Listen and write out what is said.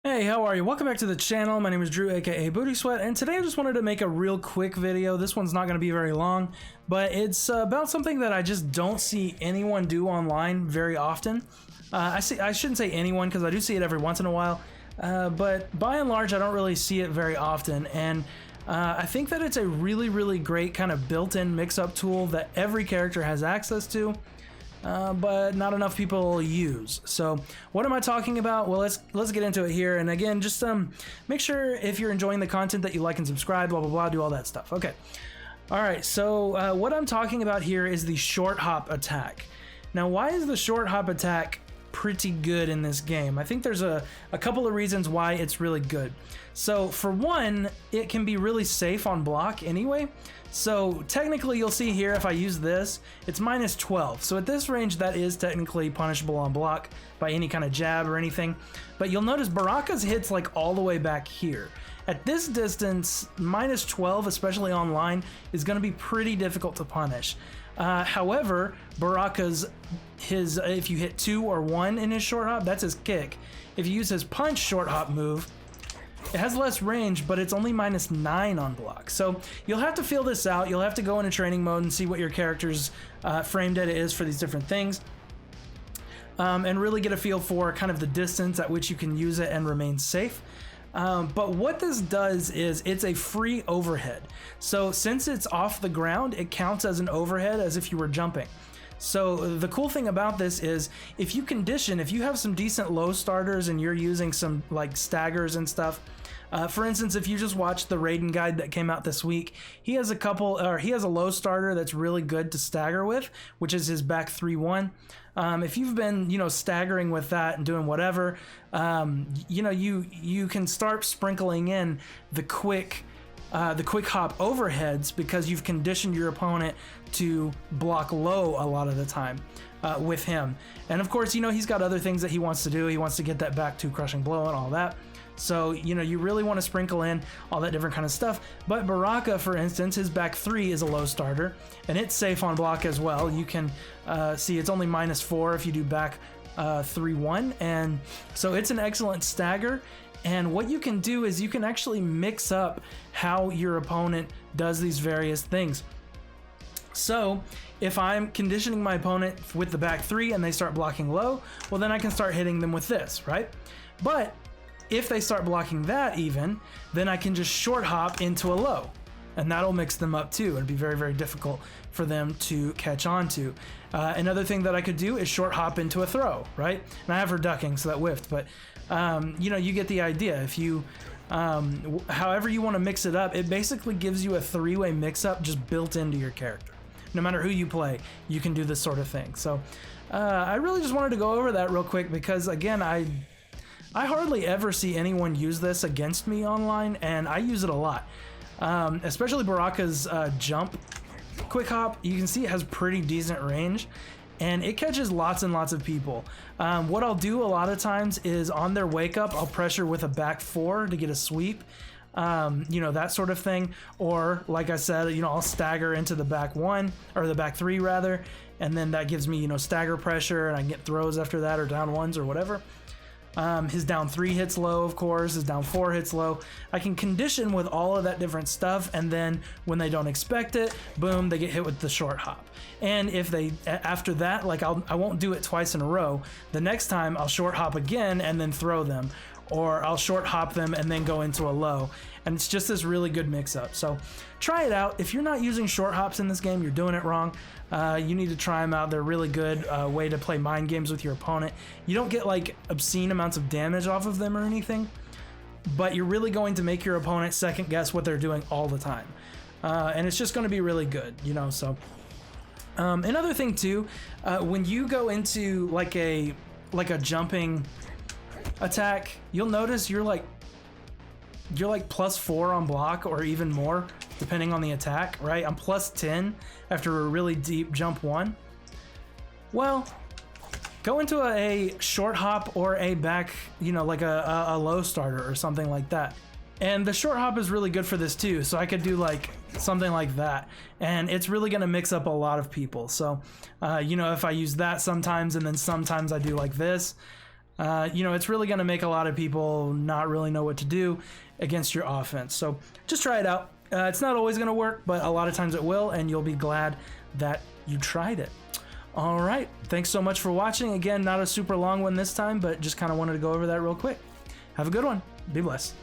Hey, how are you? Welcome back to the channel. My name is Drew, aka Booty Sweat, and today I just wanted to make a real quick video. This one's not going to be very long, but it's about something that I just don't see anyone do online very often. I shouldn't say anyone because I do see it every once in a while, but by and large I don't really see it very often, and I think that it's a really great kind of built-in mix-up tool that every character has access to. But not enough people use. So what am I talking about? Well, let's get into it here. And again, just make sure if you're enjoying the content that you like and subscribe, blah blah blah, do all that stuff. Okay. All right. So what I'm talking about here is the short hop attack. Now, why is the short hop attack pretty good in this game? I think there's a couple of reasons why it's really good. So for one, it can be really safe on block anyway. So technically you'll see here if I use this, it's minus 12. So at this range that is technically punishable on block by any kind of jab or anything. But you'll notice Baraka's hits like all the way back here. At this distance, minus 12, especially online, is going to be pretty difficult to punish. However, Baraka's, if you hit 2 or 1 in his short hop, that's his kick. If you use his punch short hop move, it has less range, but it's only minus 9 on block. So you'll have to feel this out. You'll have to go into training mode and see what your character's frame data is for these different things. And really get a feel for kind of the distance at which you can use it and remain safe. But what this does is it's a free overhead. So since it's off the ground, it counts as an overhead as if you were jumping. So the cool thing about this is if you have some decent low starters and you're using some like staggers and stuff, for instance, if you just watched the Raiden guide that came out this week, he has a low starter that's really good to stagger with, which is his back 3-1. If you've been, staggering with that and doing whatever, you can start sprinkling in the quick hop overheads because you've conditioned your opponent to block low a lot of the time with him. And of course, he's got other things that he wants to do. He wants to get that back 2 crushing blow and all that. So, you really want to sprinkle in all that different kind of stuff. But Baraka, for instance, his back 3 is a low starter, and it's safe on block as well. You can see it's only minus 4 if you do back 3-1, and so it's an excellent stagger. And what you can do is you can actually mix up how your opponent does these various things. So if I'm conditioning my opponent with the back 3 and they start blocking low, well then I can start hitting them with this, right? But if they start blocking that even, then I can just short hop into a low. And that'll mix them up too. It'd be very difficult for them to catch on to. Another thing that I could do is short hop into a throw, right? And I have her ducking, so that whiffed, but you get the idea. If you, however you want to mix it up, it basically gives you a 3-way mix-up just built into your character. No matter who you play, you can do this sort of thing. So I really just wanted to go over that real quick because, again, I hardly ever see anyone use this against me online, and I use it a lot. Especially Baraka's jump quick hop. You can see it has pretty decent range, and it catches lots and lots of people. What I'll do a lot of times is on their wake up, I'll pressure with a back 4 to get a sweep. That sort of thing. Or like I said, I'll stagger into the back 1 or the back 3 rather, and then that gives me, stagger pressure, and I can get throws after that or down 1s or whatever. His down 3 hits low, of course, his down 4 hits low. I can condition with all of that different stuff, and then when they don't expect it, boom, they get hit with the short hop. And if they, after that, like I won't do it twice in a row. The next time I'll short hop again and then throw them, or I'll short hop them and then go into a low. And it's just this really good mix up. So try it out. If you're not using short hops in this game, you're doing it wrong. You need to try them out. They're a really good way to play mind games with your opponent. You don't get like obscene amounts of damage off of them or anything, but you're really going to make your opponent second guess what they're doing all the time. And it's just going to be really good, so. Another thing too, when you go into like a jumping attack, you'll notice you're like plus 4 on block or even more depending on the attack, right? I'm plus 10 after a really deep jump 1. Well, go into a short hop or a back, like a low starter or something like that. And the short hop is really good for this too. So I could do like something like that, and it's really going to mix up a lot of people. So, if I use that sometimes and then sometimes I do like this, you know, it's really going to make a lot of people not really know what to do against your offense. So just try it out. It's not always going to work, but a lot of times it will, and you'll be glad that you tried it. All right. Thanks so much for watching. Again, not a super long one this time, but just kind of wanted to go over that real quick. Have a good one. Be blessed.